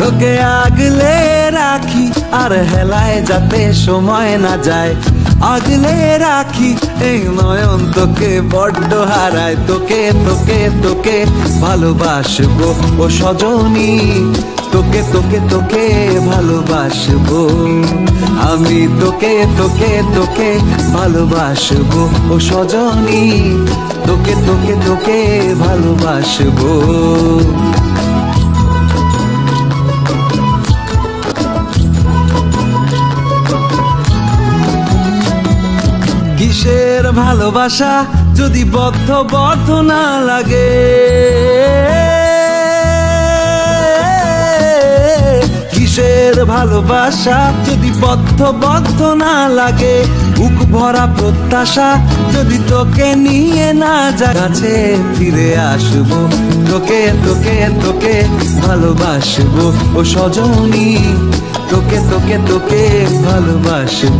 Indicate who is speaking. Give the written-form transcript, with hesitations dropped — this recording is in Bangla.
Speaker 1: তোকে আগলে রাখি আর হেলায় যাতে সময় না যায়, আগলে রাখি এই নয়ন তোকে বড্ড হারায়। তোকে তোকে তোকে ভালোবাসবো ও সজনী, তোকে তোকে তোকে ভালোবাসবো আমি, তোকে তোকে তোকে ভালোবাসবো ও সজনী, তোকে তোকে তোকে ভালোবাসবো। কিসের ভালোবাসা যদি বদ্ধ বদ্ধ না লাগে, কিসের ভালোবাসা যদি বদ্ধ বদ্ধ না লাগে, বুক ভরা প্রত্যাশা যদি তোকে নিয়ে না যায়, কাছে ফিরে আসবো তোকে তোকে তোকে ভালোবাসবো ও সজনী, তোকে তোকে তোকে ভালোবাসবো।